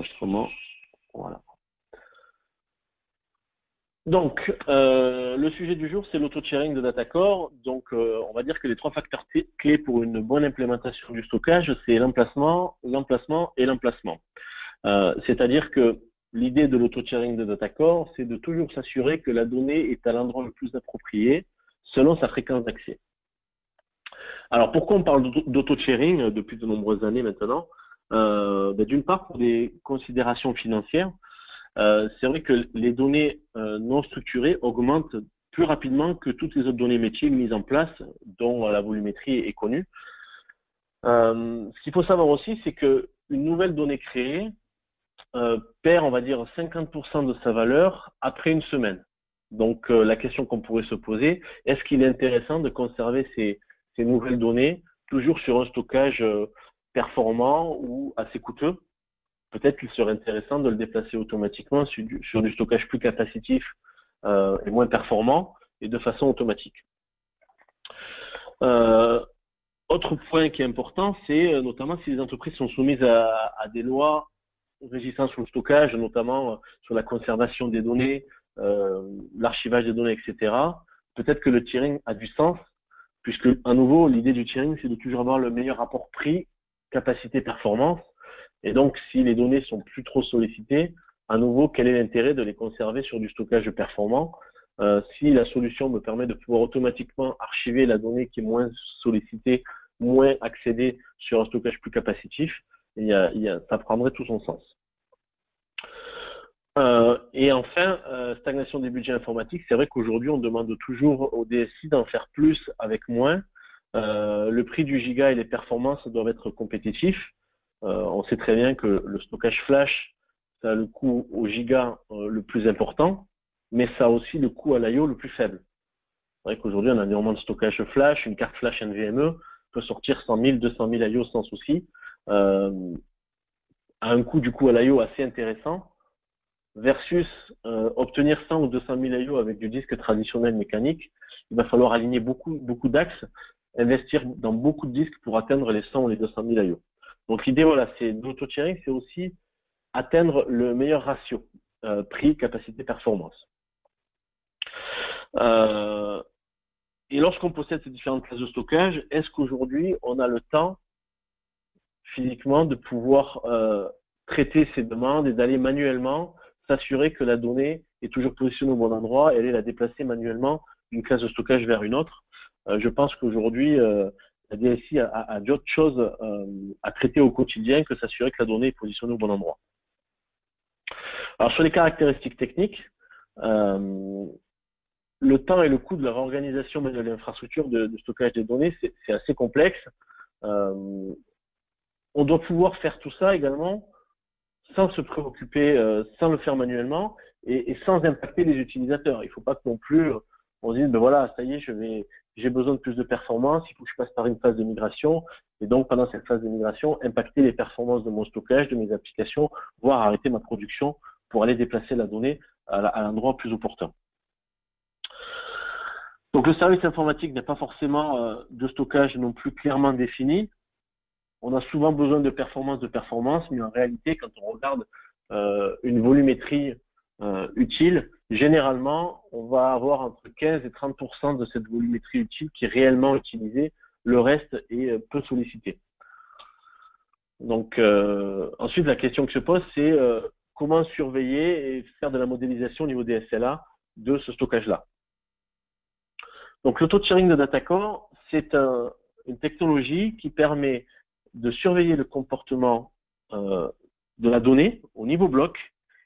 l'enregistrement. Voilà. Donc, le sujet du jour, c'est l'auto-sharing de DataCore. Donc, on va dire que les trois facteurs clés pour une bonne implémentation du stockage, c'est l'emplacement, l'emplacement et l'emplacement. C'est-à-dire que l'idée de l'auto-sharing de DataCore, c'est de toujours s'assurer que la donnée est à l'endroit le plus approprié selon sa fréquence d'accès. Alors, pourquoi on parle d'auto-sharing depuis de nombreuses années maintenant? D'une part, pour des considérations financières. C'est vrai que les données non structurées augmentent plus rapidement que toutes les autres données métiers mises en place, dont la volumétrie est connue. Ce qu'il faut savoir aussi, c'est qu'une nouvelle donnée créée perd, on va dire, 50% de sa valeur après une semaine. Donc, la question qu'on pourrait se poser, est-ce qu'il est intéressant de conserver ces nouvelles données toujours sur un stockage performant ou assez coûteux? Peut-être qu'il serait intéressant de le déplacer automatiquement sur du stockage plus capacitif et moins performant et de façon automatique. Autre point qui est important, c'est notamment si les entreprises sont soumises à des lois régissant sur le stockage, notamment sur la conservation des données, l'archivage des données, etc. Peut-être que le tiering a du sens, puisque à nouveau, l'idée du tiering, c'est de toujours avoir le meilleur rapport prix, capacité, performance. Et donc, si les données sont plus trop sollicitées, à nouveau, quel est l'intérêt de les conserver sur du stockage performant? Si la solution me permet de pouvoir automatiquement archiver la donnée qui est moins sollicitée, moins accédée sur un stockage plus capacitif, ça prendrait tout son sens. Et enfin, stagnation des budgets informatiques. C'est vrai qu'aujourd'hui, on demande toujours au DSI d'en faire plus avec moins. Le prix du giga et les performances doivent être compétitifs. On sait très bien que le stockage flash, ça a le coût au giga le plus important, mais ça a aussi le coût à l'IO le plus faible. C'est vrai qu'aujourd'hui, on a énormément de stockage flash, une carte flash NVMe peut sortir 100 000, 200 000 IO sans souci, à un coût du coup à l'IO assez intéressant, versus obtenir 100 ou 200 000 IO avec du disque traditionnel mécanique. Il va falloir aligner beaucoup d'axes, investir dans beaucoup de disques pour atteindre les 100 ou les 200 000 IO. Donc l'idée, voilà, c'est l'auto-sharing, c'est aussi atteindre le meilleur ratio prix, capacité, performance. Et lorsqu'on possède ces différentes classes de stockage, est-ce qu'aujourd'hui on a le temps physiquement de pouvoir traiter ces demandes et d'aller manuellement s'assurer que la donnée est toujours positionnée au bon endroit et aller la déplacer manuellement d'une classe de stockage vers une autre? Je pense qu'aujourd'hui, la DSI a d'autres choses à traiter au quotidien que s'assurer que la donnée est positionnée au bon endroit. Alors, sur les caractéristiques techniques, le temps et le coût de la réorganisation de l'infrastructure de stockage des données, c'est assez complexe. On doit pouvoir faire tout ça également sans se préoccuper, sans le faire manuellement et sans impacter les utilisateurs. Il ne faut pas que non plus on se dise, ben voilà, ça y est, j'ai besoin de plus de performance, il faut que je passe par une phase de migration, et donc pendant cette phase de migration, impacter les performances de mon stockage, de mes applications, voire arrêter ma production pour aller déplacer la donnée à l'endroit plus opportun. Donc le service informatique n'est pas forcément de stockage non plus clairement défini. On a souvent besoin de performance, mais en réalité, quand on regarde une volumétrie utile, généralement, on va avoir entre 15 et 30% de cette volumétrie utile qui est réellement utilisée. Le reste est peu sollicité. Donc, ensuite, la question qui se pose, c'est comment surveiller et faire de la modélisation au niveau des SLA de ce stockage-là. Donc, l'auto-sharing de DataCore, c'est une technologie qui permet de surveiller le comportement de la donnée au niveau bloc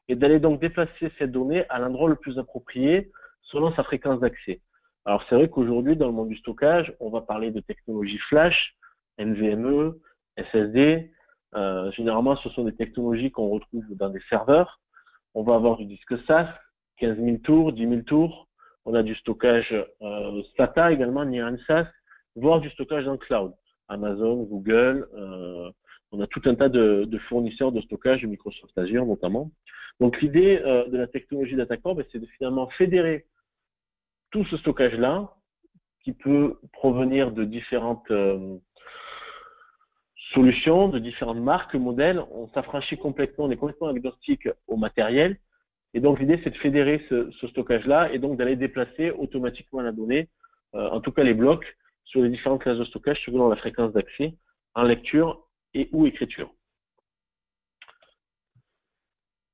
et d'aller donc déplacer cette donnée à l'endroit le plus approprié selon sa fréquence d'accès. Alors, c'est vrai qu'aujourd'hui, dans le monde du stockage, on va parler de technologies flash, NVMe, SSD. Généralement, ce sont des technologies qu'on retrouve dans des serveurs. On va avoir du disque SAS, 15 000 tours, 10 000 tours. On a du stockage SATA également, Near SAS, voire du stockage dans le cloud. Amazon, Google, on a tout un tas de fournisseurs de stockage, Microsoft Azure notamment. Donc l'idée de la technologie DataCore, c'est de finalement fédérer tout ce stockage-là, qui peut provenir de différentes solutions, de différentes marques, modèles. On s'affranchit complètement, on est complètement agnostique au matériel. Et donc, l'idée, c'est de fédérer ce stockage-là et donc d'aller déplacer automatiquement la donnée, en tout cas les blocs, sur les différentes classes de stockage selon la fréquence d'accès en lecture et ou écriture.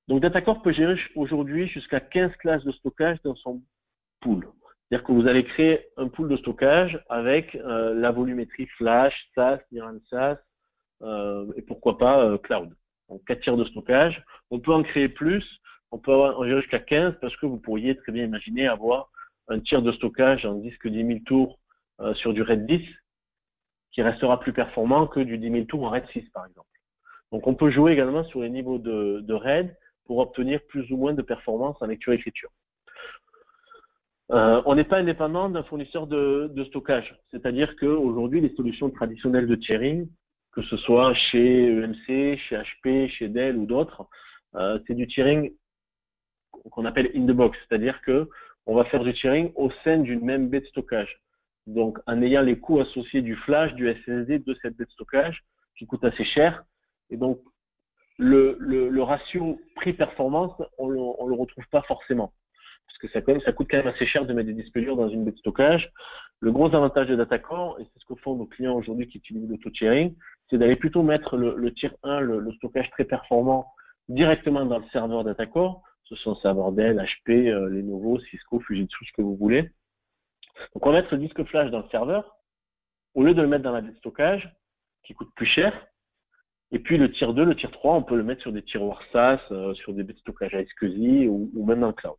Donc, DataCore peut gérer aujourd'hui jusqu'à 15 classes de stockage dans son pool. C'est-à-dire que vous allez créer un pool de stockage avec la volumétrie Flash, SAS, Niran SAS et pourquoi pas Cloud. Donc, 4 tiers de stockage. On peut en créer plus. On peut en gérer jusqu'à 15 parce que vous pourriez très bien imaginer avoir un tiers de stockage en disque 10 000 tours sur du RAID 10 qui restera plus performant que du 10 000 tours en RAID 6 par exemple. Donc on peut jouer également sur les niveaux de RAID pour obtenir plus ou moins de performance en lecture-écriture. On n'est pas indépendant d'un fournisseur de stockage, c'est-à-dire qu'aujourd'hui les solutions traditionnelles de tiering, que ce soit chez EMC, chez HP, chez Dell ou d'autres, c'est du tiering qu'on appelle in the box, c'est-à-dire que on va faire du tiering au sein d'une même baie de stockage. Donc, en ayant les coûts associés du flash, du SSD, de cette baie de stockage, qui coûte assez cher. Et donc, le ratio prix-performance, on le retrouve pas forcément. Parce que ça coûte quand même assez cher de mettre des disques durs dans une baie de stockage. Le gros avantage de DataCore, et c'est ce que font nos clients aujourd'hui qui utilisent l'auto-tiering, c'est d'aller plutôt mettre le tier 1, le stockage très performant, directement dans le serveur DataCore. Ce sont serveurs Dell, HP, Lenovo, Cisco, Fujitsu, ce que vous voulez. Donc, on va mettre le disque flash dans le serveur, au lieu de le mettre dans la baie de stockage, qui coûte plus cher. Et puis, le tier 2, le tier 3, on peut le mettre sur des tiroirs SAS, sur des baies de stockage à SCSI ou même dans le cloud.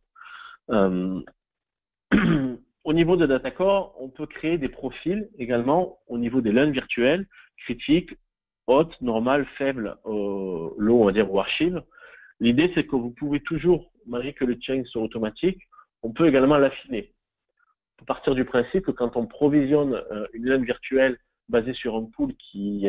Au niveau de DataCore, on peut créer des profils également au niveau des LAN virtuels, critiques, hautes, normales, faibles, low, on va dire, ou archives. L'idée, c'est que vous pouvez toujours, malgré que le tiering soit automatique, on peut également l'affiner. On peut partir du principe que quand on provisionne une LAN virtuelle basée sur un pool qui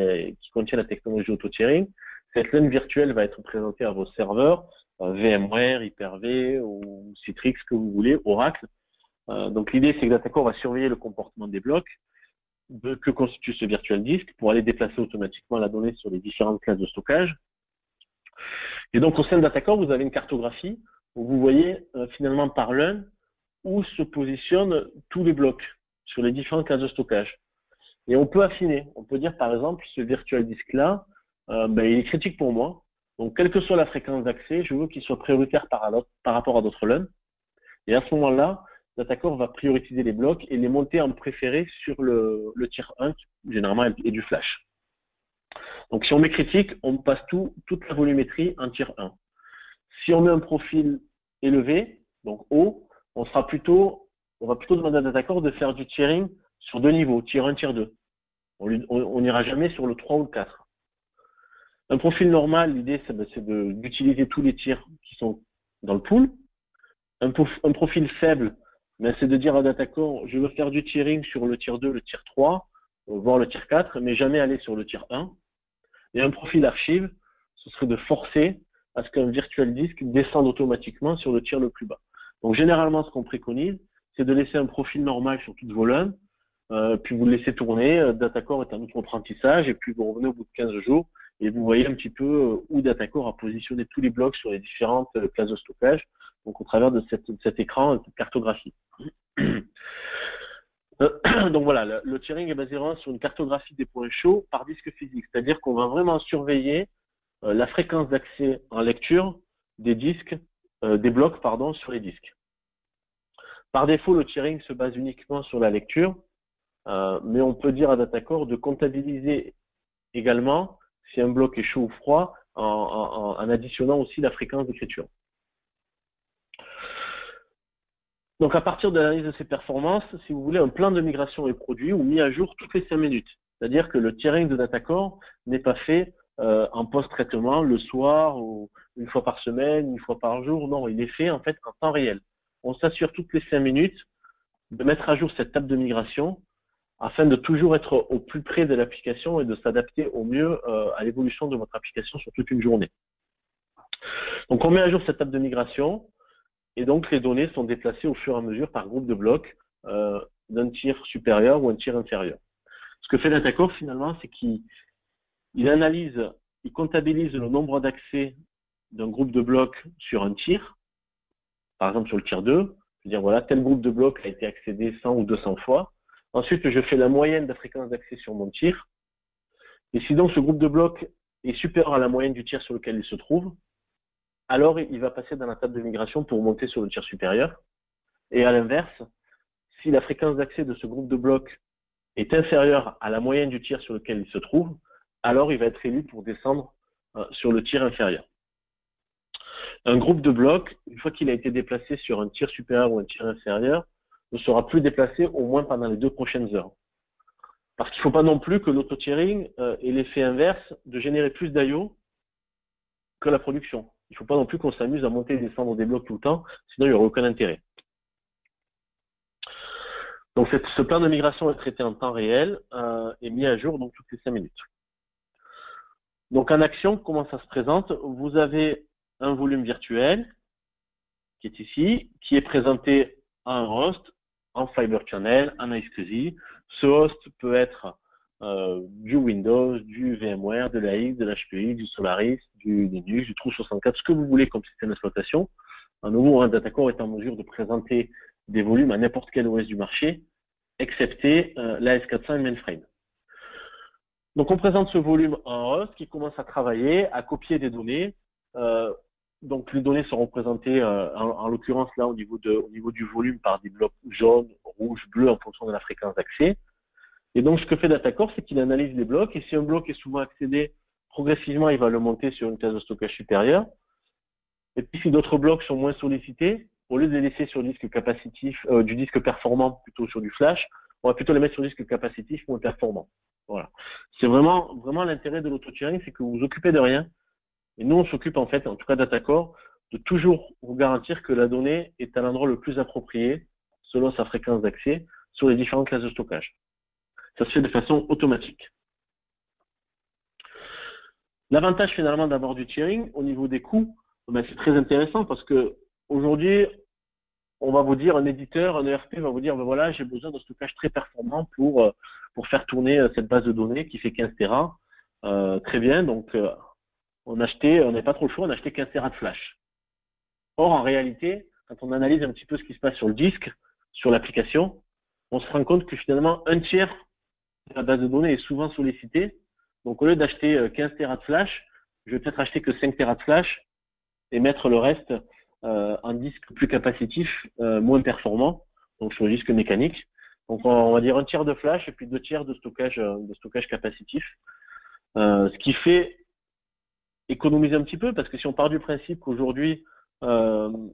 contient la technologie auto-tiering, cette LAN virtuelle va être présentée à vos serveurs, VMware, Hyper-V ou Citrix, que vous voulez, Oracle. Donc l'idée, c'est que DataCore va surveiller le comportement des blocs que constitue ce virtual disk pour aller déplacer automatiquement la donnée sur les différentes classes de stockage. Et donc, au sein de DataCore, vous avez une cartographie où vous voyez finalement par LAN où se positionnent tous les blocs sur les différentes classes de stockage. Et on peut affiner. On peut dire, par exemple, ce virtual disk-là, il est critique pour moi. Donc, quelle que soit la fréquence d'accès, je veux qu'il soit prioritaire par rapport à d'autres LAN. Et à ce moment-là, DataCore va prioriser les blocs et les monter en préféré sur le tier 1, qui généralement est du flash. Donc, si on met critique, on passe toute la volumétrie en tier 1. Si on met un profil élevé, donc haut, on va plutôt demander à DataCore de faire du tiering sur 2 niveaux, tier 1, tier 2. On n'ira jamais sur le 3 ou le 4. Un profil normal, l'idée, c'est d'utiliser tous les tiers qui sont dans le pool. Un profil faible, c'est de dire à DataCore, je veux faire du tiering sur le tier 2, le tier 3, voire le tier 4, mais jamais aller sur le tier 1. Et un profil archive, ce serait de forcer à ce qu'un virtual disk descende automatiquement sur le tiers le plus bas. Donc généralement, ce qu'on préconise, c'est de laisser un profil normal sur toutes vos LAN, puis vous le laissez tourner, DataCore est un autre apprentissage, et puis vous revenez au bout de 15 jours, et vous voyez un petit peu où DataCore a positionné tous les blocs sur les différentes classes de stockage, donc au travers de cet écran, cette cartographie. Donc voilà, le tiering est basé vraiment sur une cartographie des points chauds par disque physique, c'est-à-dire qu'on va vraiment surveiller la fréquence d'accès en lecture des disques, des blocs, sur les disques. Par défaut, le tiering se base uniquement sur la lecture, mais on peut dire à DataCore de comptabiliser également si un bloc est chaud ou froid en additionnant aussi la fréquence d'écriture. Donc, à partir de l'analyse de ces performances, si vous voulez, un plan de migration est produit ou mis à jour toutes les 5 minutes. C'est-à-dire que le tiering de DataCore n'est pas fait en post-traitement le soir ou une fois par semaine, une fois par jour. Non, il est fait en fait en temps réel. On s'assure toutes les 5 minutes de mettre à jour cette table de migration afin de toujours être au plus près de l'application et de s'adapter au mieux à l'évolution de votre application sur toute une journée. Donc, on met à jour cette table de migration. Et donc, les données sont déplacées au fur et à mesure par groupe de blocs d'un tiers supérieur ou un tiers inférieur. Ce que fait DataCore, finalement, c'est qu'il il comptabilise le nombre d'accès d'un groupe de blocs sur un tir, par exemple sur le tir 2, je veux dire voilà, tel groupe de blocs a été accédé 100 ou 200 fois. Ensuite, je fais la moyenne de la fréquence d'accès sur mon tir. Et si donc ce groupe de blocs est supérieur à la moyenne du tir sur lequel il se trouve, alors il va passer dans la table de migration pour monter sur le tir supérieur. Et à l'inverse, si la fréquence d'accès de ce groupe de blocs est inférieure à la moyenne du tir sur lequel il se trouve, alors il va être élu pour descendre sur le tir inférieur. Un groupe de blocs, une fois qu'il a été déplacé sur un tir supérieur ou un tir inférieur, ne sera plus déplacé au moins pendant les 2 prochaines heures. Parce qu'il ne faut pas non plus que l'auto-tiering ait l'effet inverse de générer plus d'IO que la production. Il ne faut pas non plus qu'on s'amuse à monter et descendre des blocs tout le temps, sinon il n'y aura aucun intérêt. Donc ce plan de migration est traité en temps réel et mis à jour donc toutes les 5 minutes. Donc en action, comment ça se présente? Vous avez un volume virtuel qui est ici, qui est présenté à un host, en Fiber Channel, en iSCSI. Ce host peut être du Windows, du VMware, de l'AX, de l'HPI, du Solaris, du Linux, du True64, ce que vous voulez comme système d'exploitation. À nouveau, un DataCore est en mesure de présenter des volumes à n'importe quel OS du marché, excepté l'AS400 et Mainframe. Donc on présente ce volume à un host qui commence à travailler, à copier des données. Donc les données seront présentées en l'occurrence là au niveau du volume par des blocs jaunes, rouges, bleus en fonction de la fréquence d'accès. Et donc ce que fait DataCore, c'est qu'il analyse les blocs et si un bloc est souvent accédé, progressivement il va le monter sur une classe de stockage supérieure. Et puis si d'autres blocs sont moins sollicités, au lieu de les laisser sur le disque capacitif, du disque performant plutôt sur du flash, on va plutôt les mettre sur le disque capacitif moins performant. Voilà. C'est vraiment l'intérêt de l'auto-tiering, c'est que vous vous occupez de rien. Et nous, on s'occupe en fait, en tout cas DataCore, de toujours vous garantir que la donnée est à l'endroit le plus approprié, selon sa fréquence d'accès, sur les différentes classes de stockage. Ça se fait de façon automatique. L'avantage finalement d'avoir du tiering au niveau des coûts, ben, c'est très intéressant parce que aujourd'hui, on va vous dire, un éditeur, un ERP va vous dire, ben voilà, j'ai besoin d'un stockage très performant pour faire tourner cette base de données qui fait 15 Tera. Très bien, donc on n'avait pas trop le choix, on a acheté 15 Tera de flash. Or, en réalité, quand on analyse un petit peu ce qui se passe sur le disque, sur l'application, on se rend compte que finalement, un tiers de la base de données est souvent sollicité. Donc, au lieu d'acheter 15 Tera de flash, je vais peut-être acheter que 5 Tera de flash et mettre le reste en disque plus capacitif, moins performant, donc sur le disque mécanique. Donc, on va dire un tiers de flash et puis 2 tiers de stockage capacitif. Ce qui fait économiser un petit peu, parce que si on part du principe qu'aujourd'hui, 1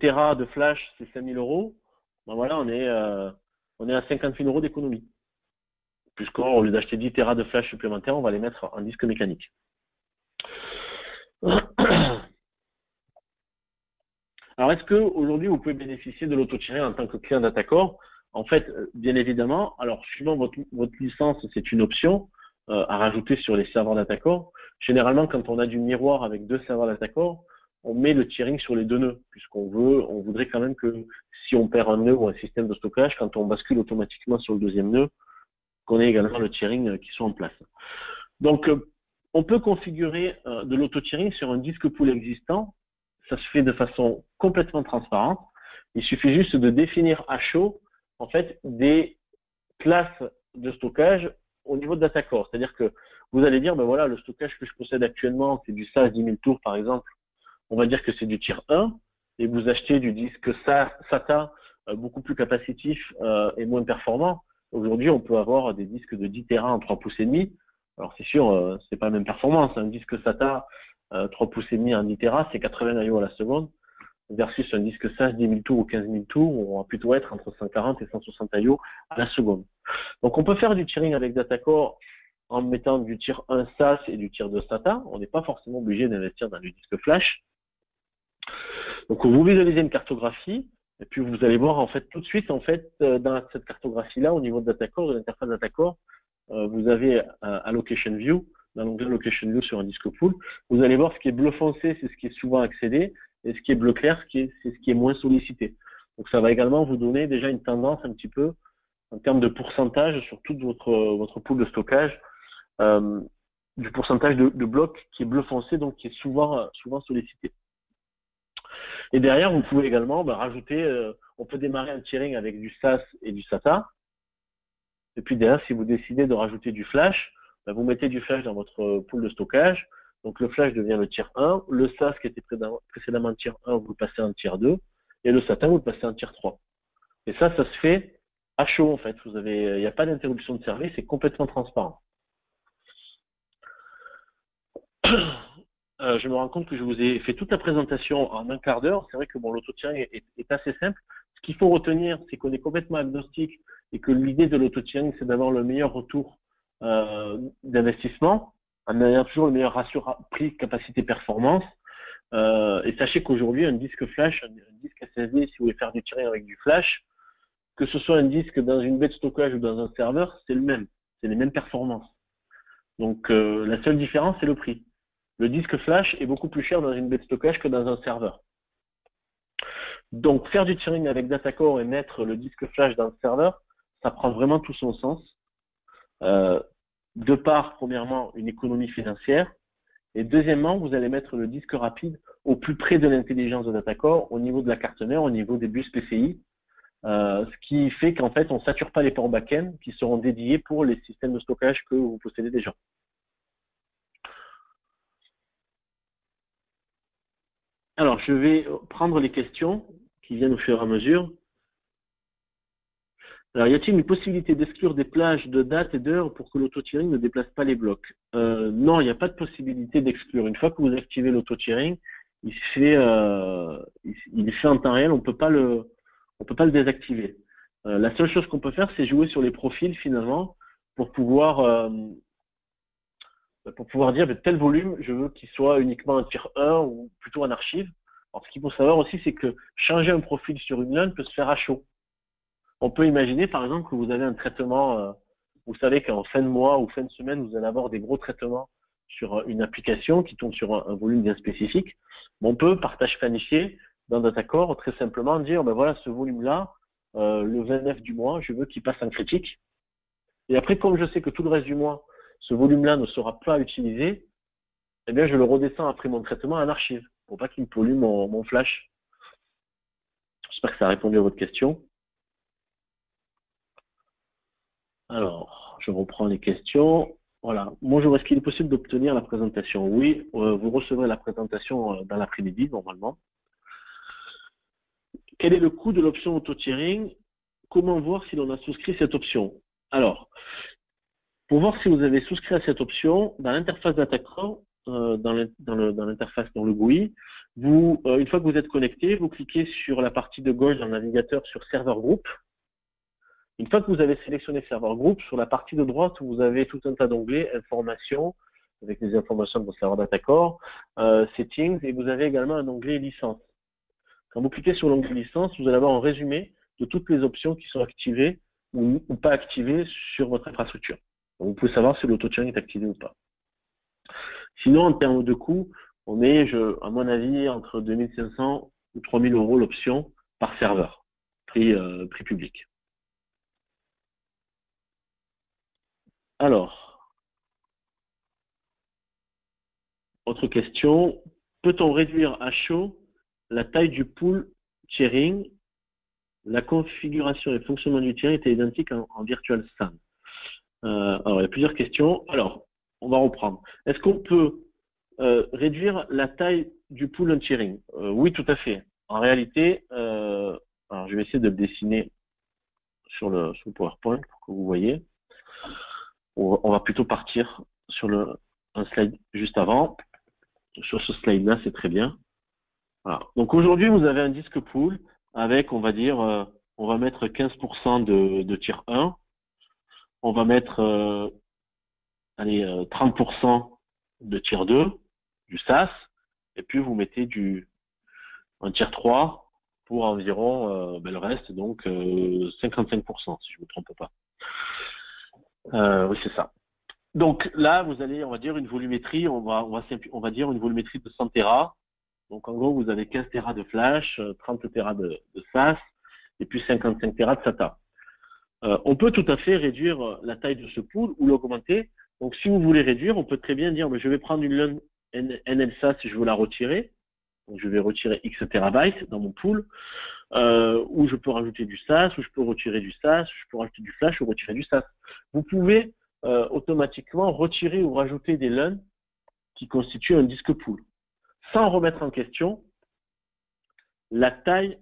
Tera de flash, c'est 5 000 €, ben voilà, on est à 50 000 € d'économie. Puisqu'au lieu d'acheter 10 Tera de flash supplémentaires, on va les mettre en disque mécanique. Alors, est-ce que aujourd'hui vous pouvez bénéficier de l'auto-tiering en tant que client DataCore? En fait, bien évidemment, alors suivant votre licence, c'est une option à rajouter sur les serveurs DataCore. Généralement, quand on a du miroir avec 2 serveurs DataCore, on met le tiering sur les 2 nœuds, puisqu'on voudrait quand même que si on perd un nœud ou un système de stockage, quand on bascule automatiquement sur le 2e nœud, qu'on ait également le tiering qui soit en place. Donc, on peut configurer de l'auto-tiering sur un disque pool existant. Ça se fait de façon complètement transparente. Il suffit juste de définir à chaud, en fait, des classes de stockage au niveau de DataCore. C'est-à-dire que vous allez dire, ben voilà, le stockage que je possède actuellement, c'est du SAS 10 000 tours, par exemple. On va dire que c'est du tier 1, et vous achetez du disque SATA beaucoup plus capacitif et moins performant. Aujourd'hui, on peut avoir des disques de 10 Tera en 3 pouces et demi. Alors c'est sûr, c'est pas la même performance. Un disque SATA 3 pouces et demi en 10 Tera, c'est 80 IO à la seconde, versus un disque SAS 10 000 tours ou 15 000 tours, où on va plutôt être entre 140 et 160 IO à la seconde. Donc on peut faire du tiering avec DataCore en mettant du tier 1 SAS et du tier 2 SATA. On n'est pas forcément obligé d'investir dans du disque flash. Donc vous visualisez une cartographie, et puis vous allez voir en fait tout de suite en fait dans cette cartographie-là, au niveau de DataCore, de l'interface DataCore, vous avez Allocation View, dans l'onglet Allocation View sur un disque pool, vous allez voir ce qui est bleu foncé, c'est ce qui est souvent accédé, et ce qui est bleu clair, c'est ce qui est moins sollicité. Donc ça va également vous donner déjà une tendance un petit peu en termes de pourcentage sur toute votre pool de stockage. du pourcentage de blocs qui est bleu foncé, donc qui est souvent sollicité. Et derrière, vous pouvez également rajouter, on peut démarrer un tiering avec du SAS et du SATA. Et puis derrière, si vous décidez de rajouter du flash, vous mettez du flash dans votre pool de stockage. Donc le flash devient le tier 1, le SAS qui était précédemment tier 1, vous le passez en tier 2, et le SATA, vous le passez en tier 3. Et ça se fait à chaud en fait. Il n'y a pas d'interruption de service, c'est complètement transparent. Je me rends compte que je vous ai fait toute la présentation en un quart d'heure. C'est vrai que l'auto-tiering est assez simple. Ce qu'il faut retenir, c'est qu'on est complètement agnostique et que l'idée de l'auto-tiering, c'est d'avoir le meilleur retour d'investissement, en ayant toujours le meilleur ratio prix, capacité, performance. Et sachez qu'aujourd'hui, un disque flash, un disque SSD, si vous voulez faire du tiering avec du flash, que ce soit un disque dans une baie de stockage ou dans un serveur, c'est le même. C'est les mêmes performances. Donc, la seule différence, c'est le prix. Le disque flash est beaucoup plus cher dans une baie de stockage que dans un serveur. Donc, faire du tiering avec Datacore et mettre le disque flash dans le serveur, ça prend vraiment tout son sens. De part, premièrement, une économie financière. Et deuxièmement, vous allez mettre le disque rapide au plus près de l'intelligence de Datacore, au niveau de la carte mère, au niveau des bus PCI. Ce qui fait qu'en fait, on ne sature pas les ports back-end qui seront dédiés pour les systèmes de stockage que vous possédez déjà. Alors, je vais prendre les questions qui viennent au fur et à mesure. Alors, y a-t-il une possibilité d'exclure des plages de date et d'heure pour que l'auto-tiering ne déplace pas les blocs? Non, il n'y a pas de possibilité d'exclure. Une fois que vous activez l'auto-tiering, il est fait en temps réel, on ne peut pas le désactiver. La seule chose qu'on peut faire, c'est jouer sur les profils finalement pour pouvoir dire tel volume, je veux qu'il soit uniquement en tier 1 ou plutôt en archive. Alors, ce qu'il faut savoir aussi, c'est que changer un profil sur une LUN peut se faire à chaud. On peut imaginer, par exemple, que vous avez un traitement, vous savez qu'en fin de mois ou fin de semaine, vous allez avoir des gros traitements sur une application qui tourne sur un volume bien spécifique. On peut, par tâche planifiée, dans Datacore, très simplement dire, voilà, ce volume-là, le 29 du mois, je veux qu'il passe en critique. Et après, comme je sais que tout le reste du mois, ce volume-là ne sera pas utilisé, eh bien, je le redescends après mon traitement en archive, pour pas qu'il me pollue mon flash. J'espère que ça a répondu à votre question. Alors, je reprends les questions. Voilà. Bonjour, est-ce qu'il est possible d'obtenir la présentation? Oui, vous recevrez la présentation dans l'après-midi, normalement. Quel est le coût de l'option auto-tiering? Comment voir si l'on a souscrit cette option? Alors, pour voir si vous avez souscrit à cette option, dans l'interface Datacore, dans l'interface dans le GUI, une fois que vous êtes connecté, vous cliquez sur la partie de gauche dans le navigateur sur Serveur Group. Une fois que vous avez sélectionné Serveur Group, sur la partie de droite, vous avez tout un tas d'onglets, Informations, avec les informations de votre serveur Datacore, Settings, et vous avez également un onglet Licence. Quand vous cliquez sur l'onglet Licence, vous allez avoir un résumé de toutes les options qui sont activées ou pas activées sur votre infrastructure. Donc, vous pouvez savoir si l'auto-tiering est activé ou pas. Sinon, en termes de coût, on est, à mon avis, entre 2500 ou 3000 € l'option par serveur, prix public. Alors, autre question, peut-on réduire à chaud la taille du pool tiering? La configuration et le fonctionnement du tiering étaient identiques en Virtual SAN. Alors, il y a plusieurs questions. Alors, on va reprendre. Est-ce qu'on peut réduire la taille du pool en tiering? Oui, tout à fait. En réalité, alors je vais essayer de le dessiner sur le PowerPoint pour que vous voyez. On va plutôt partir sur un slide juste avant. Sur ce slide-là, c'est très bien. Voilà. Donc aujourd'hui, vous avez un disque pool avec, on va dire, on va mettre 15% de tier 1. On va mettre 30% de tier 2, du SAS, et puis vous mettez un tier 3 pour environ le reste, donc 55%, si je ne me trompe pas. Oui, c'est ça. Donc là, vous allez, on va dire, une volumétrie, on va dire une volumétrie de 100 Tera. Donc en gros, vous avez 15 Tera de flash, 30 Tera de SAS, et puis 55 Tera de SATA. On peut tout à fait réduire la taille de ce pool ou l'augmenter Donc, si vous voulez réduire, on peut très bien dire, mais je vais prendre une LUN NLSAS et je veux la retirer. Donc, je vais retirer X terabytes dans mon pool, ou je peux rajouter du SAS, ou je peux retirer du SAS, je peux rajouter du flash ou retirer du SAS. Vous pouvez automatiquement retirer ou rajouter des LUN qui constituent un disque pool, sans remettre en question la taille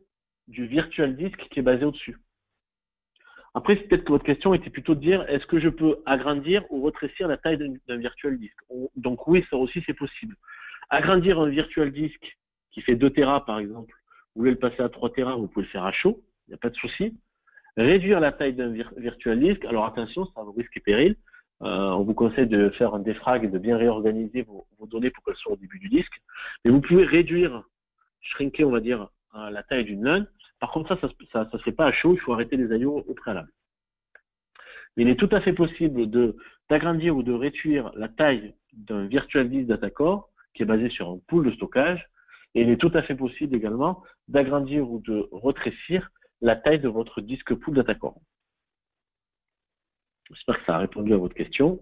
du virtual disk qui est basé au-dessus. Après, peut-être que votre question était plutôt de dire, est-ce que je peux agrandir ou rétrécir la taille d'un virtual disk? Donc oui, ça aussi c'est possible. Agrandir un virtual disk qui fait 2 Tera par exemple, vous voulez le passer à 3 Tera, vous pouvez le faire à chaud, il n'y a pas de souci. Réduire la taille d'un virtual disk, alors attention, ça a vos risques et périls. On vous conseille de faire un défrag et de bien réorganiser vos données pour qu'elles soient au début du disque. Mais vous pouvez réduire, shrinker, on va dire, la taille d'une LUN. Par contre, ça ne se fait pas à chaud, il faut arrêter les IO au préalable. Mais il est tout à fait possible d'agrandir ou de réduire la taille d'un virtual disk data-core qui est basé sur un pool de stockage. Et il est tout à fait possible également d'agrandir ou de rétrécir la taille de votre disque pool data-core. J'espère que ça a répondu à votre question.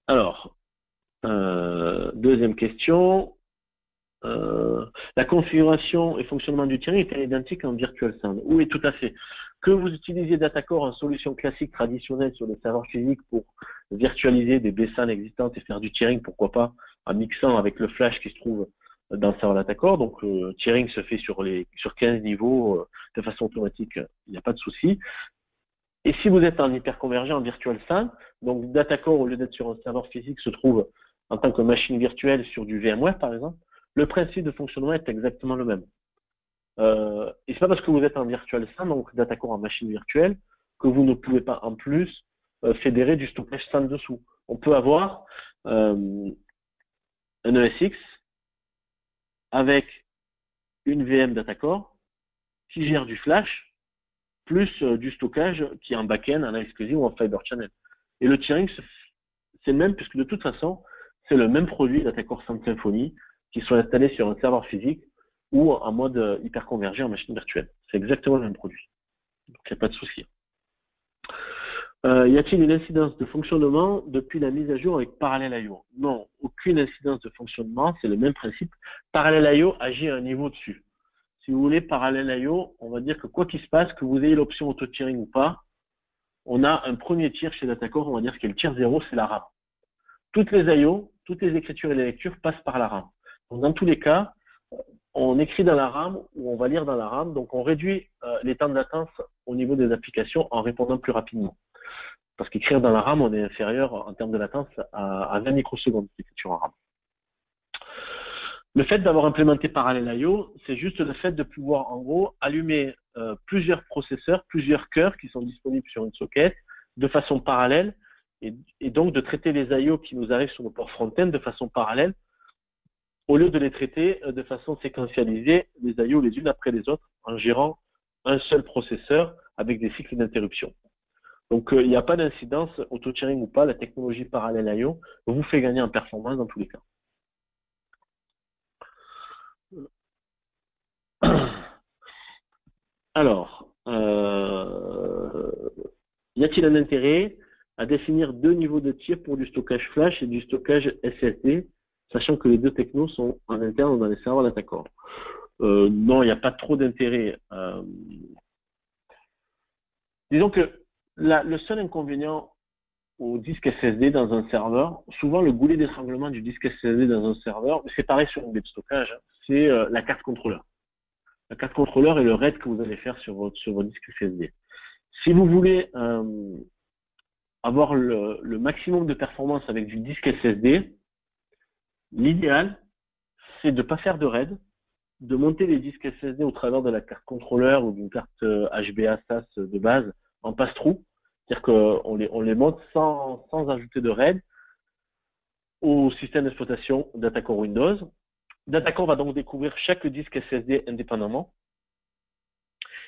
Alors, deuxième question. La configuration et fonctionnement du tiering est identique en Virtual SAN. Oui, tout à fait. Que vous utilisiez Datacore en solution classique traditionnelle sur des serveurs physiques pour virtualiser des BSAN existantes et faire du tiering, pourquoi pas, en mixant avec le flash qui se trouve dans le serveur Datacore. Donc, tiering se fait sur 15 niveaux de façon automatique, il n'y a pas de souci. Et si vous êtes en hyperconvergé en Virtual SAN, donc Datacore, au lieu d'être sur un serveur physique, se trouve en tant que machine virtuelle sur du VMware, par exemple, le principe de fonctionnement est exactement le même. Et c'est pas parce que vous êtes en Virtual SAN, donc Datacore en machine virtuelle, que vous ne pouvez pas en plus fédérer du stockage SAN dessous. On peut avoir un ESX avec une VM Datacore qui gère du flash plus du stockage qui est en back-end, en exclusive ou en fiber channel. Et le tiering, c'est le même, puisque de toute façon, c'est le même produit Datacore SAN Symfony qui soit installé sur un serveur physique ou en mode hyperconvergé en machine virtuelle. C'est exactement le même produit. Donc, il n'y a pas de souci. Y a-t-il une incidence de fonctionnement depuis la mise à jour avec Parallel IO? Non, aucune incidence de fonctionnement, c'est le même principe. Parallel IO agit à un niveau dessus. Si vous voulez, Parallel IO, on va dire que quoi qu'il se passe, que vous ayez l'option auto-tiering ou pas, on a un premier tiers chez Datacore, on va dire que le tiers 0, c'est la RAM. Toutes les IO, toutes les écritures et les lectures passent par la RAM. Donc, dans tous les cas, on écrit dans la RAM ou on va lire dans la RAM, donc on réduit les temps de latence au niveau des applications en répondant plus rapidement. Parce qu'écrire dans la RAM, on est inférieur en termes de latence à 20 microsecondes d'écriture en RAM. Le fait d'avoir implémenté Parallel IO, c'est juste le fait de pouvoir en gros allumer plusieurs processeurs, plusieurs cœurs qui sont disponibles sur une socket de façon parallèle et donc de traiter les IO qui nous arrivent sur le port front-end de façon parallèle au lieu de les traiter de façon séquentialisée, les IO les unes après les autres, en gérant un seul processeur avec des cycles d'interruption. Donc, il n'y a pas d'incidence, auto-tiering ou pas, la technologie Parallel IO vous fait gagner en performance dans tous les cas. Alors, y a-t-il un intérêt à définir 2 niveaux de tir pour du stockage flash et du stockage SSD, sachant que les deux technos sont en interne dans les serveurs Datacore? Non, il n'y a pas trop d'intérêt. Disons que le seul inconvénient au disque SSD dans un serveur, souvent le goulet d'étranglement du disque SSD dans un serveur, c'est pareil sur une baie de stockage, c'est la carte contrôleur. La carte contrôleur est le RAID que vous allez faire sur votre disque SSD. Si vous voulez avoir le maximum de performance avec du disque SSD, l'idéal, c'est de ne pas faire de RAID, de monter les disques SSD au travers de la carte contrôleur ou d'une carte HBA SAS de base en pass-through. C'est-à-dire qu'on les monte sans ajouter de RAID au système d'exploitation Datacore Windows. Datacore va donc découvrir chaque disque SSD indépendamment.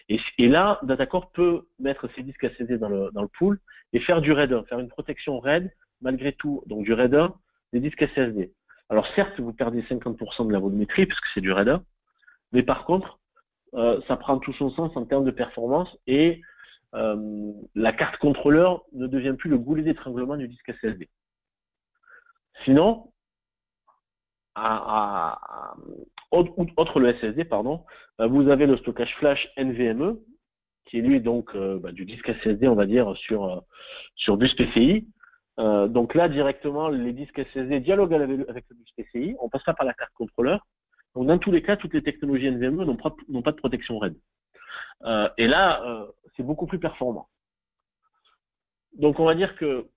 Et là, Datacore peut mettre ses disques SSD dans le pool et faire du RAID 1, faire une protection RAID malgré tout, donc du RAID 1 des disques SSD. Alors certes, vous perdez 50% de la volumétrie puisque c'est du RAID 1, mais par contre, ça prend tout son sens en termes de performance et la carte contrôleur ne devient plus le goulet d'étranglement du disque SSD. Sinon, outre le SSD, pardon, vous avez le stockage flash NVMe, qui est lui donc du disque SSD, on va dire, sur bus PCI. Donc là, directement, les disques SSD dialoguent avec le bus PCI. On passe pas par la carte contrôleur. Donc dans tous les cas, toutes les technologies NVMe n'ont pas de protection RAID. Et là, c'est beaucoup plus performant. Donc on va dire que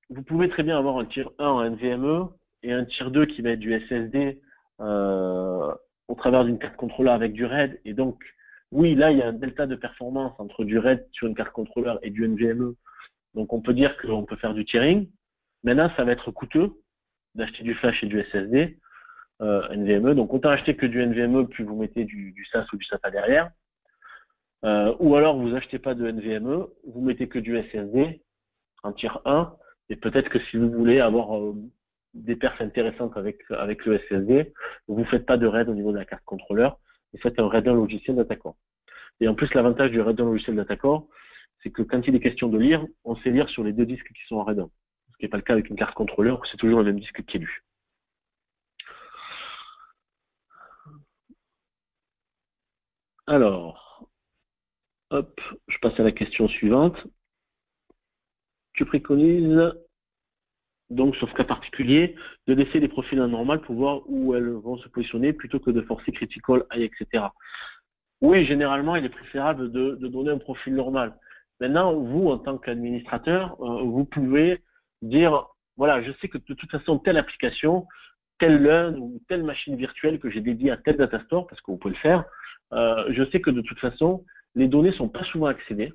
vous pouvez très bien avoir un tier 1 en NVMe et un tier 2 qui va être du SSD au travers d'une carte contrôleur avec du RAID. Et donc, oui, là, il y a un delta de performance entre du RAID sur une carte contrôleur et du NVMe. Donc on peut dire qu'on peut faire du tiering. Maintenant, ça va être coûteux d'acheter du flash et du SSD NVMe. Donc autant acheter que du NVMe, puis vous mettez du SAS ou du SATA derrière. Ou alors vous achetez pas de NVMe, vous mettez que du SSD en tier 1. Et peut-être que si vous voulez avoir des perfs intéressantes avec le SSD, vous faites pas de RAID au niveau de la carte contrôleur, vous faites un RAID 1 logiciel Datacore. Et en plus, l'avantage du RAID 1 logiciel Datacore, c'est que quand il est question de lire, on sait lire sur les deux disques qui sont en RAID 1. Ce qui n'est pas le cas avec une carte contrôleur, où c'est toujours le même disque qui est lu. Alors, hop, je passe à la question suivante. Tu préconises, donc, sauf cas particulier, de laisser les profils anormales pour voir où elles vont se positionner plutôt que de forcer critical, high, etc. Oui, généralement, il est préférable de donner un profil normal. Maintenant, vous, en tant qu'administrateur, vous pouvez dire, voilà, je sais que de toute façon, telle application, tel LUN ou telle machine virtuelle que j'ai dédiée à tel data store, parce que vous pouvez le faire, je sais que de toute façon, les données sont pas souvent accédées,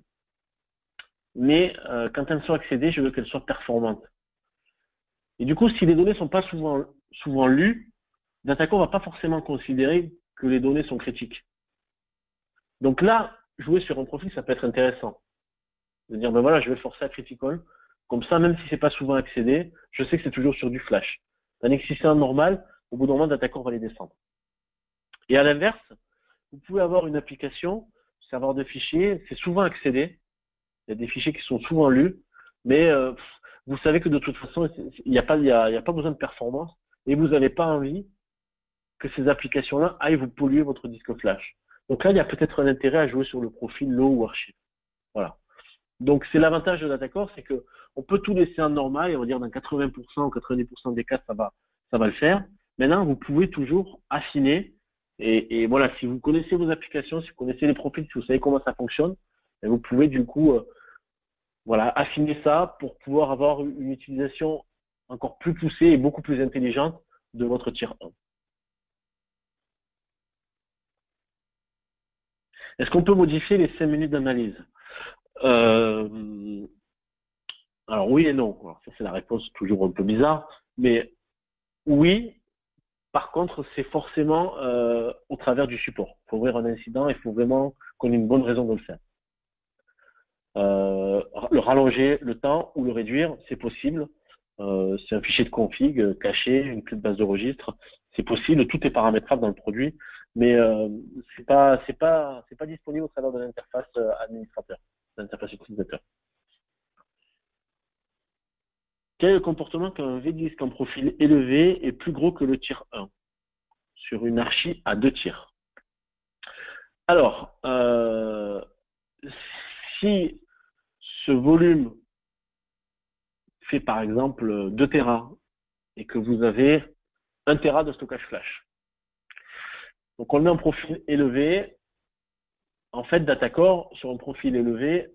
mais quand elles sont accédées, je veux qu'elles soient performantes. Et du coup, si les données sont pas souvent lues, Datacom va pas forcément considérer que les données sont critiques. Donc là, jouer sur un profil, ça peut être intéressant. De dire, ben voilà, je vais forcer à critical. Comme ça, même si c'est pas souvent accédé, je sais que c'est toujours sur du flash. Tandis que si c'est un normal, au bout d'un moment, Datacom va les descendre. Et à l'inverse, vous pouvez avoir une application, serveur de fichiers, c'est souvent accédé. Il y a des fichiers qui sont souvent lus, mais vous savez que de toute façon, il n'y a pas besoin de performance et vous n'avez pas envie que ces applications-là aillent vous polluer votre disque flash. Donc là, il y a peut-être un intérêt à jouer sur le profil low ou archive. Voilà. Donc c'est l'avantage de Datacore, c'est que on peut tout laisser en normal et on va dire dans 80% ou 90% des cas, ça va le faire. Maintenant, vous pouvez toujours affiner et voilà, si vous connaissez vos applications, si vous connaissez les profils, si vous savez comment ça fonctionne, vous pouvez du coup voilà, affiner ça pour pouvoir avoir une utilisation encore plus poussée et beaucoup plus intelligente de votre tier 1. Est-ce qu'on peut modifier les 5 minutes d'analyse Alors oui et non. Alors, ça c'est la réponse toujours un peu bizarre, mais oui. Par contre, c'est forcément au travers du support. Il faut ouvrir un incident, il faut vraiment qu'on ait une bonne raison de le faire. Le rallonger le temps ou le réduire, c'est possible. C'est un fichier de config caché, une clé de base de registre, c'est possible. Tout est paramétrable dans le produit, mais c'est pas disponible au travers de l'interface administrateur, de l'interface utilisateur. Quel est le comportement qu'un V-disque en profil élevé est plus gros que le tier 1 sur une archi à 2 tiers? Alors, si ce volume fait par exemple 2 Tera et que vous avez 1 Tera de stockage flash. Donc on le met en profil élevé. En fait, Datacore, sur un profil élevé,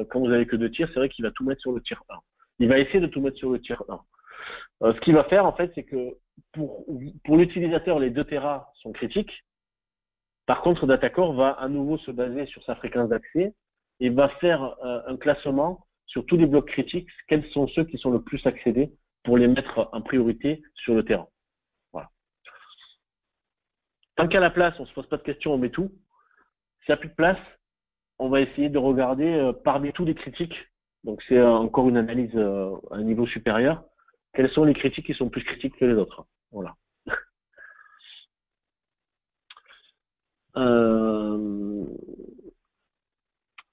quand vous avez que 2 tiers, c'est vrai qu'il va tout mettre sur le tier 1. Il va essayer de tout mettre sur le tier 1. Ce qu'il va faire, en fait, c'est que pour l'utilisateur, les 2 Tera sont critiques. Par contre, Datacore va à nouveau se baser sur sa fréquence d'accès et va faire un classement sur tous les blocs critiques, quels sont ceux qui sont le plus accédés pour les mettre en priorité sur le terrain. Voilà. Tant qu'à la place, on ne se pose pas de questions, on met tout. S'il n'y a plus de place, on va essayer de regarder parmi tous les critiques. Donc c'est encore une analyse à un niveau supérieur. Quels sont les critiques qui sont plus critiques que les autres? Voilà.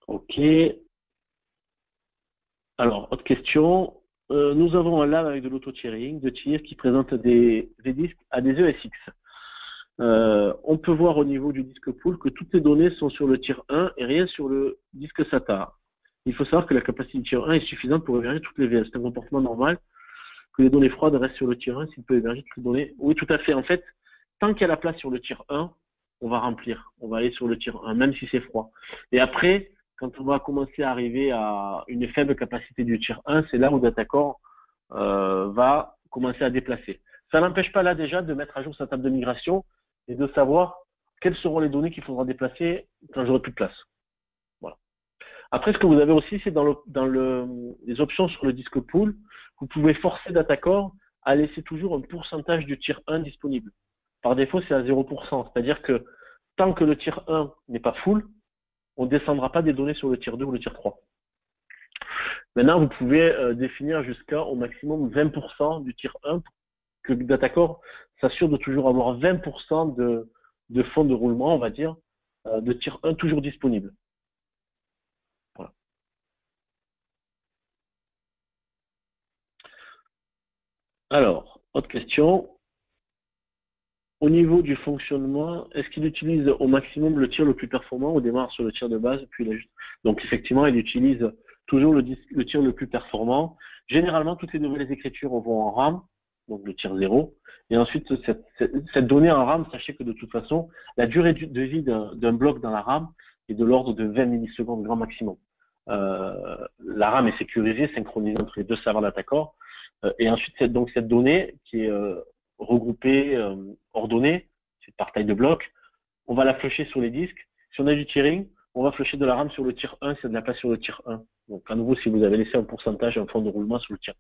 Ok. Alors, autre question. Nous avons un lab avec de l'auto-tiering, de tir qui présente des disques à des ESX. On peut voir au niveau du disque pool que toutes les données sont sur le tier 1 et rien sur le disque SATA. Il faut savoir que la capacité du tier 1 est suffisante pour héberger toutes les VM. C'est un comportement normal que les données froides restent sur le tier 1 s'il peut héberger toutes les données. Oui, tout à fait. En fait, tant qu'il y a la place sur le tier 1, on va remplir. On va aller sur le tier 1, même si c'est froid. Et après, quand on va commencer à arriver à une faible capacité du tier 1, c'est là où Datacore va commencer à déplacer. Ça n'empêche pas là déjà de mettre à jour sa table de migration et de savoir quelles seront les données qu'il faudra déplacer quand j'aurai plus de place. Voilà. Après, ce que vous avez aussi, c'est dans les options sur le disque pool, vous pouvez forcer Datacore à laisser toujours un pourcentage du tier 1 disponible. Par défaut, c'est à 0%. C'est-à-dire que tant que le tier 1 n'est pas full, on ne descendra pas des données sur le tier 2 ou le tier 3. Maintenant, vous pouvez définir jusqu'à au maximum 20% du tier 1 pour que Datacore s'assure de toujours avoir 20% de fonds de roulement, on va dire, de tier 1 toujours disponible. Voilà. Alors, autre question. Au niveau du fonctionnement, est-ce qu'il utilise au maximum le tir le plus performant ou démarre sur le tir de base puis Donc effectivement, il utilise toujours le tir le plus performant. Généralement, toutes les nouvelles écritures vont en RAM, donc le tir 0. Et ensuite, cette donnée en RAM, sachez que de toute façon, la durée de vie d'un bloc dans la RAM est de l'ordre de 20 millisecondes grand maximum. La RAM est sécurisée, synchronisée entre les deux serveurs Datacore. Et ensuite, cette donnée qui est regroupée, ordonnée, c'est par taille de bloc, on va la flusher sur les disques. Si on a du tiering, on va flusher de la RAM sur le tier 1 s'il y a de la place sur le tier 1. Donc à nouveau, si vous avez laissé un pourcentage, un fond de roulement sur le tier 1.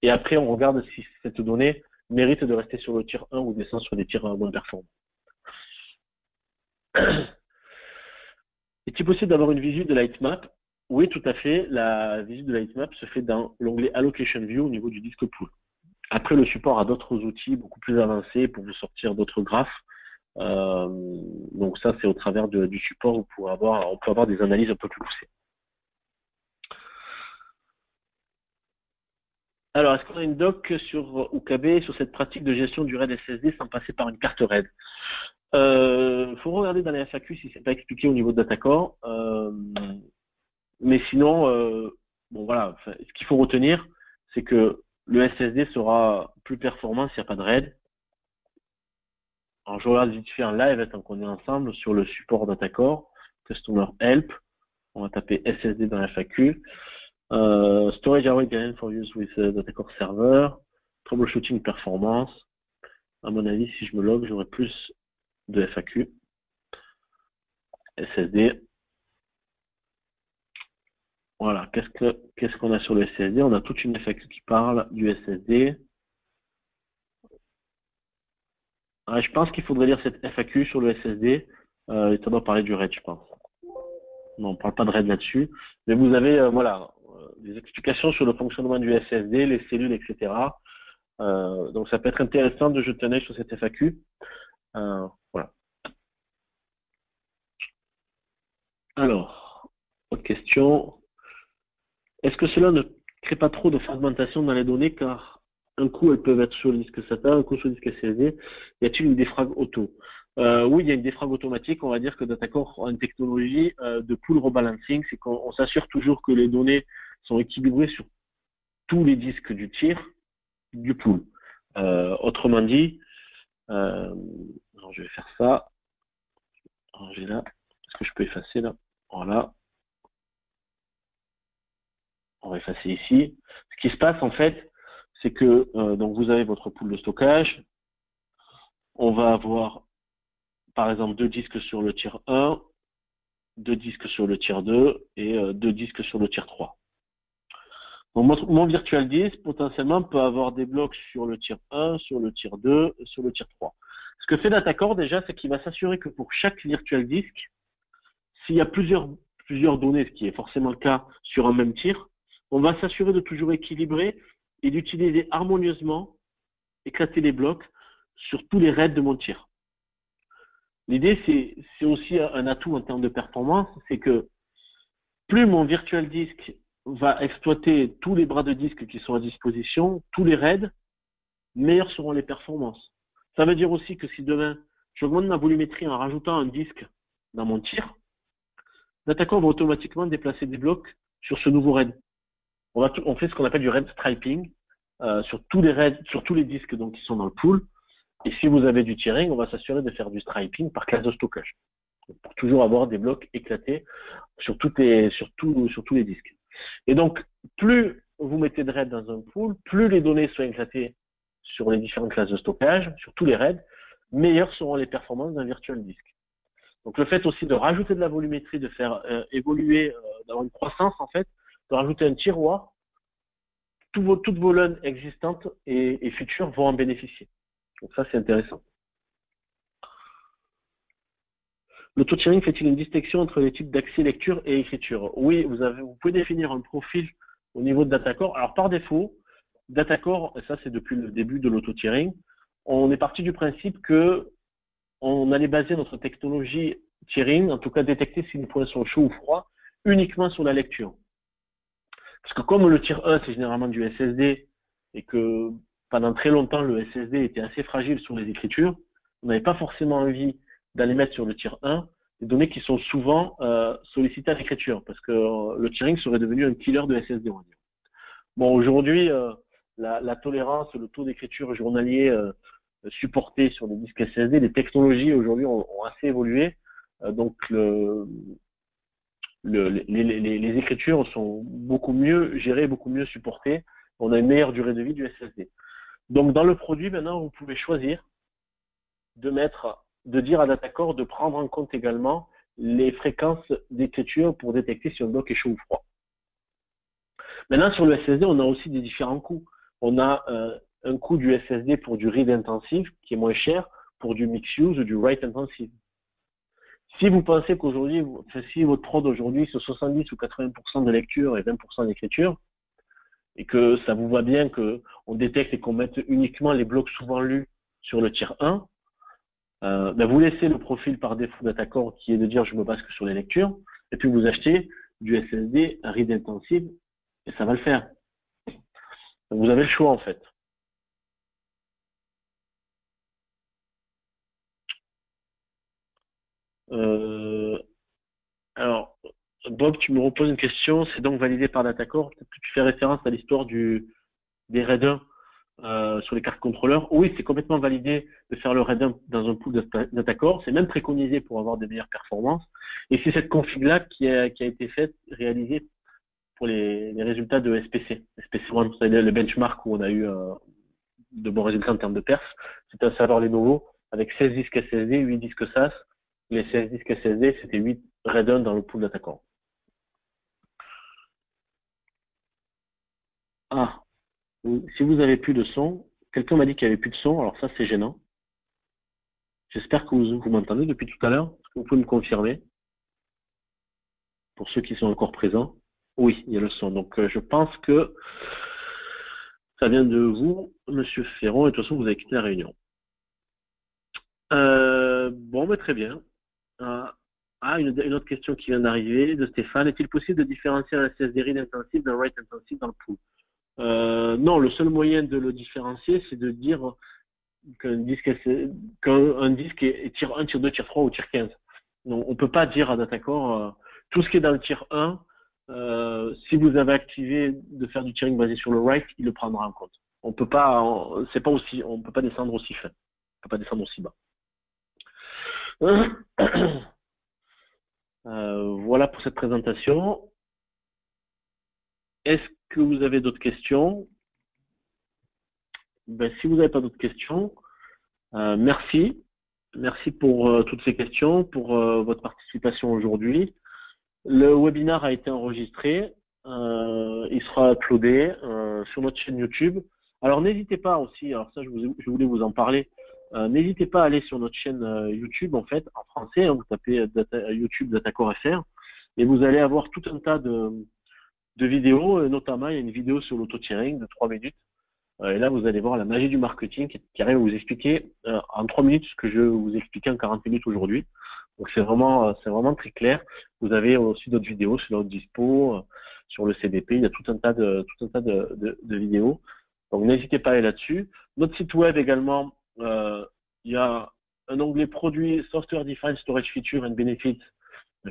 Et après, on regarde si cette donnée mérite de rester sur le tier 1 ou descendre sur des tiers moins performants. Est-il possible d'avoir une visu de la heatmap? Oui, tout à fait. La visu de la heatmap se fait dans l'onglet Allocation View au niveau du disque pool. Après, le support a d'autres outils beaucoup plus avancés pour vous sortir d'autres graphes. Donc ça, c'est au travers du support où on peut avoir des analyses un peu plus poussées. Alors, est-ce qu'on a une doc sur UKB sur cette pratique de gestion du RAID SSD sans passer par une carte RAID? Faut regarder dans les FAQ si c'est pas expliqué au niveau de Datacore. Mais sinon, bon voilà, ce qu'il faut retenir, c'est que le SSD sera plus performant s'il n'y a pas de RAID. Alors je regarde vite fait en live tant qu'on est ensemble sur le support Datacore, Customer Help. On va taper SSD dans la FAQ. Storage Array Guidance for use with Datacore Server. Troubleshooting performance. À mon avis, si je me log, j'aurai plus de FAQ. SSD. Voilà, qu'est-ce qu'on a sur le SSD? On a toute une FAQ qui parle du SSD. Je pense qu'il faudrait lire cette FAQ sur le SSD. Ça doit parler du RAID, je pense. Non, on ne parle pas de RAID là-dessus. Mais vous avez voilà, des explications sur le fonctionnement du SSD, les cellules, etc. Donc ça peut être intéressant de jeter un œil sur cette FAQ. Voilà. Alors, autre question. Est-ce que cela ne crée pas trop de fragmentation dans les données car un coup elles peuvent être sur le disque SATA, un coup sur le disque SSD? Y a-t-il une défrag auto? Oui, il y a une défrag automatique. On va dire que Datacore a une technologie de pool rebalancing, c'est qu'on s'assure toujours que les données sont équilibrées sur tous les disques du tiers du pool. Autrement dit, alors je vais faire ça. Ranger là. Est-ce que je peux effacer là? Voilà. On va effacer ici. Ce qui se passe en fait, c'est que donc vous avez votre pool de stockage. On va avoir par exemple 2 disques sur le tier 1, 2 disques sur le tier 2 et 2 disques sur le tier 3. Donc mon virtual disk potentiellement peut avoir des blocs sur le tier 1, sur le tier 2, sur le tier 3. Ce que fait Datacore déjà, c'est qu'il va s'assurer que pour chaque virtual disk, s'il y a plusieurs données, ce qui est forcément le cas sur un même tier, on va s'assurer de toujours équilibrer et d'utiliser harmonieusement, éclater les blocs sur tous les RAID de mon tier. L'idée, c'est aussi un atout en termes de performance, c'est que plus mon virtual disk va exploiter tous les bras de disque qui sont à disposition, tous les raids, meilleures seront les performances. Ça veut dire aussi que si demain, j'augmente ma volumétrie en rajoutant un disque dans mon tir, l'attaquant va automatiquement déplacer des blocs sur ce nouveau raid. On fait ce qu'on appelle du raid striping sur tous les raids, sur tous les disques donc, qui sont dans le pool. Et si vous avez du tiering, on va s'assurer de faire du striping par classe de stockage. Pour toujours avoir des blocs éclatés sur tous les disques. Et donc, plus vous mettez de raids dans un pool, plus les données sont éclatées sur les différentes classes de stockage, sur tous les raids, meilleures seront les performances d'un virtual disk. Donc le fait aussi de rajouter de la volumétrie, de faire évoluer, d'avoir une croissance en fait, de rajouter un tiroir, toutes vos LUN existantes et futures vont en bénéficier. Donc ça c'est intéressant. L'auto-tiering fait-il une distinction entre les types d'accès lecture et écriture? Oui, vous pouvez définir un profil au niveau de DataCore. Alors par défaut, DataCore, et ça c'est depuis le début de l'auto-tiering, on est parti du principe que on allait baser notre technologie tiering, en tout cas détecter si les points sont chauds ou froids, uniquement sur la lecture. Parce que comme le tier 1 c'est généralement du SSD et que pendant très longtemps le SSD était assez fragile sur les écritures, on n'avait pas forcément envie d'aller mettre sur le tier 1 des données qui sont souvent sollicitées à l'écriture, parce que le tiering serait devenu un killer de SSD, on va dire. Bon, aujourd'hui, la tolérance, le taux d'écriture journalier supporté sur les disques SSD, les technologies aujourd'hui ont assez évolué, donc les écritures sont beaucoup mieux gérées, beaucoup mieux supportées, on a une meilleure durée de vie du SSD. Donc dans le produit, maintenant, vous pouvez choisir de dire à DataCore de prendre en compte également les fréquences d'écriture pour détecter si un bloc est chaud ou froid. Maintenant, sur le SSD, on a aussi des différents coûts. On a un coût du SSD pour du read intensif qui est moins cher, pour du mix use ou du write intensif. Si vous pensez qu'aujourd'hui, si votre prod aujourd'hui c'est 70 ou 80% de lecture et 20% d'écriture, et que ça vous va bien qu'on détecte et qu'on mette uniquement les blocs souvent lus sur le tier 1, ben vous laissez le profil par défaut DataCore qui est de dire je me base que sur les lectures, et puis vous achetez du SSD à read intensif et ça va le faire. Donc vous avez le choix en fait. Alors, Bob, tu me reposes une question, c'est donc validé par DataCore. Peut-être que tu fais référence à l'histoire des RAID 1 sur les cartes contrôleurs. Oui, c'est complètement validé de faire le RAID 1 dans un pool DataCore. C'est même préconisé pour avoir des meilleures performances. Et c'est cette config-là qui a été faite, réalisée pour les résultats de SPC. SPC1, vous savez, le benchmark où on a eu de bons résultats en termes de perf. C'était un serveur Lenovo avec 16 disques SSD, 8 disques SAS. Les 16 disques SSD, c'était 8 RAID 1 dans le pool DataCore. Ah, si vous avez plus de son, quelqu'un m'a dit qu'il n'y avait plus de son, alors ça c'est gênant. J'espère que vous m'entendez depuis tout à l'heure. Est-ce que vous pouvez me confirmer? Pour ceux qui sont encore présents. Oui, il y a le son. Donc je pense que ça vient de vous, Monsieur Ferron, et de toute façon vous avez quitté la réunion. Bon, mais très bien. Une autre question qui vient d'arriver de Stéphane. Est-il possible de différencier un SSD read intensif d'un write intensif dans le pool? Non, le seul moyen de le différencier, c'est de dire qu'un disque est tier 1, tier 2, tier 3 ou tier 15. Donc, on ne peut pas dire à DataCore tout ce qui est dans le tier 1, si vous avez activé de faire du tiering basé sur le write, il le prendra en compte. On peut pas, on peut pas descendre aussi fin. On peut pas descendre aussi bas. Voilà pour cette présentation. Est-ce que vous avez d'autres questions? Ben, si vous n'avez pas d'autres questions, merci. Merci pour toutes ces questions, pour votre participation aujourd'hui. Le webinaire a été enregistré. Il sera uploadé sur notre chaîne YouTube. Alors n'hésitez pas aussi, alors ça je voulais vous en parler, n'hésitez pas à aller sur notre chaîne YouTube en fait, en français, hein, vous tapez YouTube DataCore FR et vous allez avoir tout un tas de vidéos, notamment il y a une vidéo sur l'auto-tiering de 3 minutes. Et là, vous allez voir la magie du marketing qui arrive à vous expliquer en 3 minutes ce que je vous expliquais en 40 minutes aujourd'hui. Donc c'est vraiment très clair. Vous avez aussi d'autres vidéos sur notre dispo. sur le CDP. Il y a tout un tas de vidéos. Donc, n'hésitez pas à aller là-dessus. Notre site web également, il y a un onglet produits, Software Defined Storage Feature and Benefits.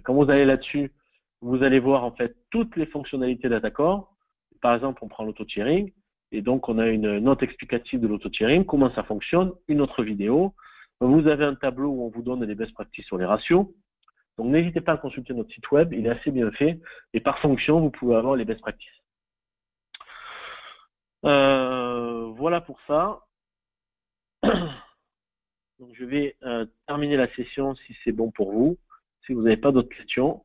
Quand vous allez là-dessus, vous allez voir en fait toutes les fonctionnalités d'Datacore. Par exemple, on prend l'auto-tiering et donc on a une note explicative de l'auto-tiering, comment ça fonctionne, une autre vidéo. Vous avez un tableau où on vous donne les best practices sur les ratios. Donc n'hésitez pas à consulter notre site web, il est assez bien fait et par fonction, vous pouvez avoir les best practices. Voilà pour ça. Donc, je vais terminer la session si c'est bon pour vous, si vous n'avez pas d'autres questions.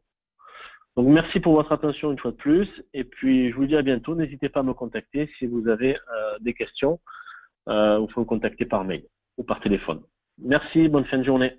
Donc, merci pour votre attention une fois de plus. Et puis, je vous dis à bientôt. N'hésitez pas à me contacter si vous avez des questions. Vous pouvez me contacter par mail ou par téléphone. Merci, bonne fin de journée.